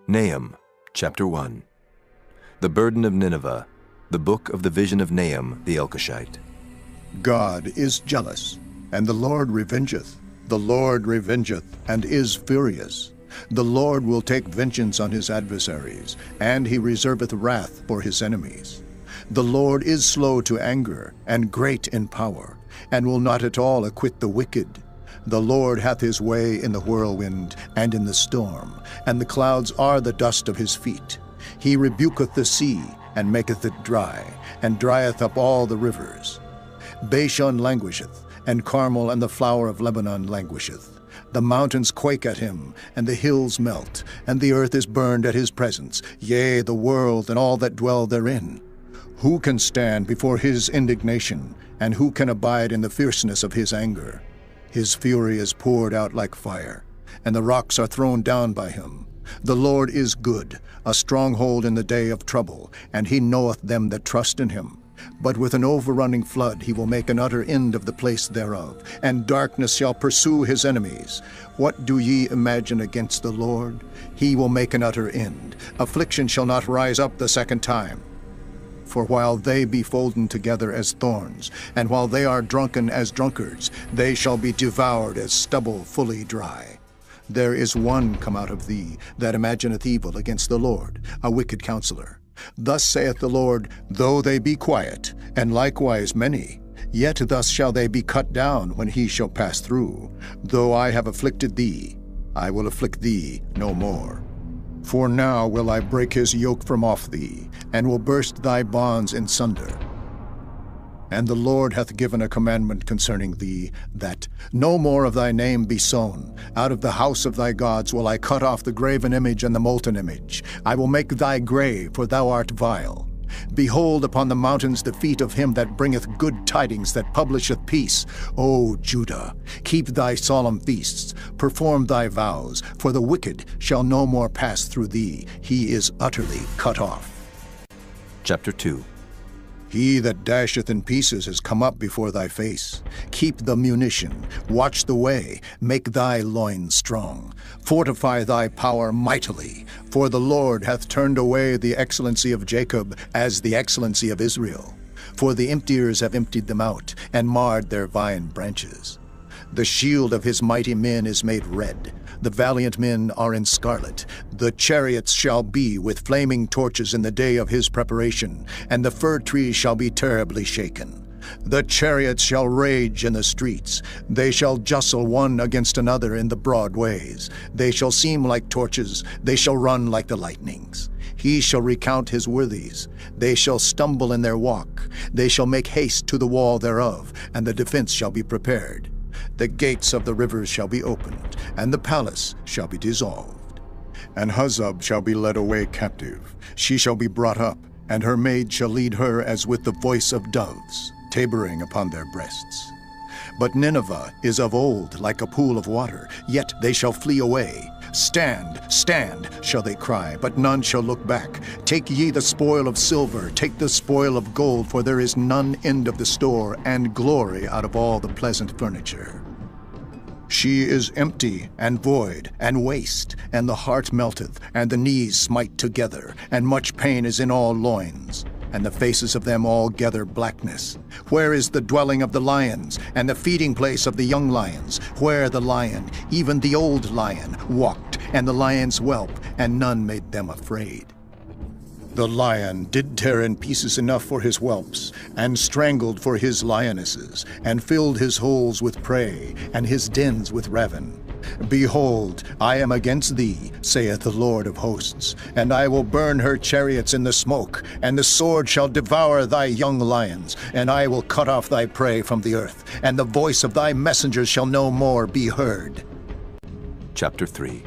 Nahum, chapter 1. The burden of Nineveh, the book of the vision of Nahum the Elkoshite. God is jealous, and the Lord revengeth. The Lord revengeth, and is furious. The Lord will take vengeance on his adversaries, and he reserveth wrath for his enemies. The Lord is slow to anger, and great in power, and will not at all acquit the wicked. The Lord hath his way in the whirlwind and in the storm, and the clouds are the dust of his feet. He rebuketh the sea, and maketh it dry, and drieth up all the rivers. Bashan languisheth, and Carmel and the flower of Lebanon languisheth. The mountains quake at him, and the hills melt, and the earth is burned at his presence, yea, the world and all that dwell therein. Who can stand before his indignation, and who can abide in the fierceness of his anger? His fury is poured out like fire, and the rocks are thrown down by him. The Lord is good, a stronghold in the day of trouble, and he knoweth them that trust in him. But with an overrunning flood he will make an utter end of the place thereof, and darkness shall pursue his enemies. What do ye imagine against the Lord? He will make an utter end. Affliction shall not rise up the second time. For while they be folden together as thorns, and while they are drunken as drunkards, they shall be devoured as stubble fully dry. There is one come out of thee that imagineth evil against the Lord, a wicked counselor. Thus saith the Lord, though they be quiet, and likewise many, yet thus shall they be cut down when he shall pass through. Though I have afflicted thee, I will afflict thee no more. For now will I break his yoke from off thee, and will burst thy bonds in sunder. And the Lord hath given a commandment concerning thee, that no more of thy name be sown. Out of the house of thy gods will I cut off the graven image and the molten image. I will make thy grave, for thou art vile. Behold upon the mountains the feet of him that bringeth good tidings, that publisheth peace. O Judah, keep thy solemn feasts, perform thy vows, for the wicked shall no more pass through thee. He is utterly cut off. Chapter 2. He that dasheth in pieces is come up before thy face. Keep the munition, watch the way, make thy loins strong. Fortify thy power mightily, for the Lord hath turned away the excellency of Jacob as the excellency of Israel. For the emptiers have emptied them out, and marred their vine branches. The shield of his mighty men is made red. The valiant men are in scarlet. The chariots shall be with flaming torches in the day of his preparation, and the fir trees shall be terribly shaken. The chariots shall rage in the streets. They shall justle one against another in the broad ways. They shall seem like torches. They shall run like the lightnings. He shall recount his worthies. They shall stumble in their walk. They shall make haste to the wall thereof, and the defense shall be prepared. The gates of the rivers shall be opened, and the palace shall be dissolved. And Huzzab shall be led away captive. She shall be brought up, and her maid shall lead her as with the voice of doves, tabering upon their breasts. But Nineveh is of old like a pool of water, yet they shall flee away. Stand, stand, shall they cry, but none shall look back. Take ye the spoil of silver, take the spoil of gold, for there is none end of the store, and glory out of all the pleasant furniture. She is empty and void and waste, and the heart melteth, and the knees smite together, and much pain is in all loins. And the faces of them all gather blackness. Where is the dwelling of the lions, and the feeding place of the young lions? Where the lion, even the old lion, walked, and the lion's whelp, and none made them afraid? The lion did tear in pieces enough for his whelps, and strangled for his lionesses, and filled his holes with prey, and his dens with ravin. Behold, I am against thee, saith the Lord of hosts, and I will burn her chariots in the smoke, and the sword shall devour thy young lions, and I will cut off thy prey from the earth, and the voice of thy messengers shall no more be heard. Chapter 3.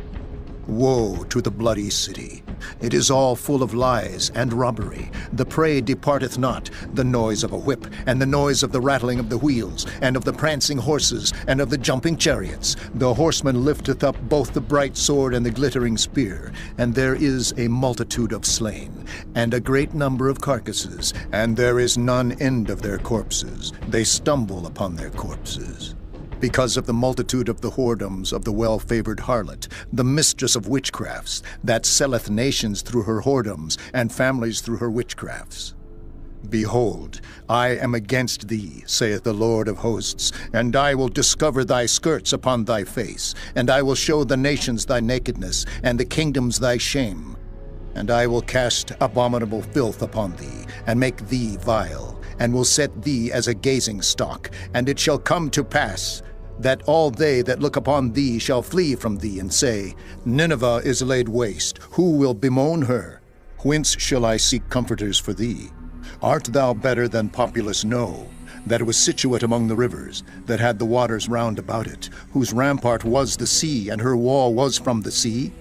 Woe to the bloody city! It is all full of lies and robbery. The prey departeth not, the noise of a whip, and the noise of the rattling of the wheels, and of the prancing horses, and of the jumping chariots. The horseman lifteth up both the bright sword and the glittering spear, and there is a multitude of slain, and a great number of carcasses, and there is none end of their corpses. They stumble upon their corpses. because of the multitude of the whoredoms of the well-favored harlot, the mistress of witchcrafts, that selleth nations through her whoredoms, and families through her witchcrafts. Behold, I am against thee, saith the Lord of hosts, and I will discover thy skirts upon thy face, and I will show the nations thy nakedness, and the kingdoms thy shame. And I will cast abominable filth upon thee, and make thee vile, and will set thee as a gazing stock. And it shall come to pass that all they that look upon thee shall flee from thee, and say, Nineveh is laid waste, who will bemoan her? Whence shall I seek comforters for thee? Art thou better than populous No, that was situate among the rivers, that had the waters round about it, whose rampart was the sea, and her wall was from the sea?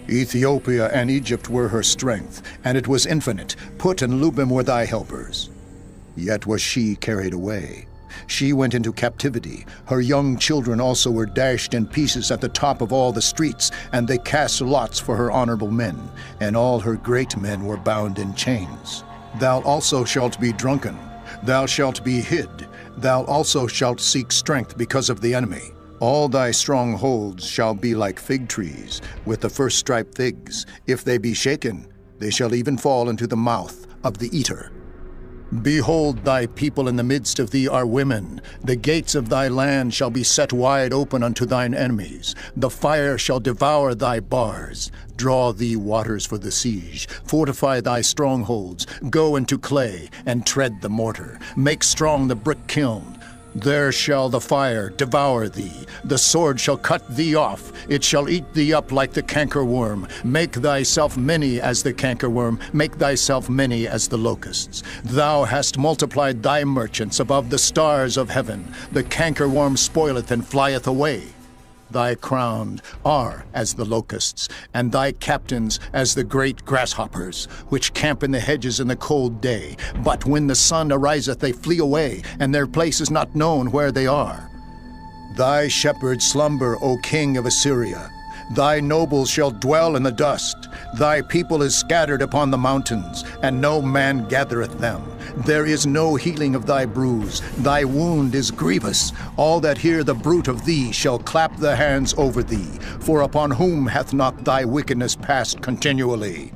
Ethiopia and Egypt were her strength, and it was infinite. Put and Lubim were thy helpers. Yet was she carried away. She went into captivity. Her young children also were dashed in pieces at the top of all the streets, and they cast lots for her honorable men, and all her great men were bound in chains. Thou also shalt be drunken, thou shalt be hid, thou also shalt seek strength because of the enemy. All thy strongholds shall be like fig trees, with the first striped figs. If they be shaken, they shall even fall into the mouth of the eater. Behold, thy people in the midst of thee are women. The gates of thy land shall be set wide open unto thine enemies. The fire shall devour thy bars. Draw thee waters for the siege. Fortify thy strongholds. Go into clay, and tread the mortar. Make strong the brick kiln. There shall the fire devour thee. The sword shall cut thee off. It shall eat thee up like the cankerworm. Make thyself many as the cankerworm. Make thyself many as the locusts. Thou hast multiplied thy merchants above the stars of heaven. The cankerworm spoileth and flieth away. Thy crowned are as the locusts, and thy captains as the great grasshoppers, which camp in the hedges in the cold day. But when the sun ariseth, they flee away, and their place is not known where they are. Thy shepherds slumber, O king of Assyria. Thy nobles shall dwell in the dust. Thy people is scattered upon the mountains, and no man gathereth them. There is no healing of thy bruise. Thy wound is grievous. All that hear the bruit of thee shall clap the hands over thee. For upon whom hath not thy wickedness passed continually?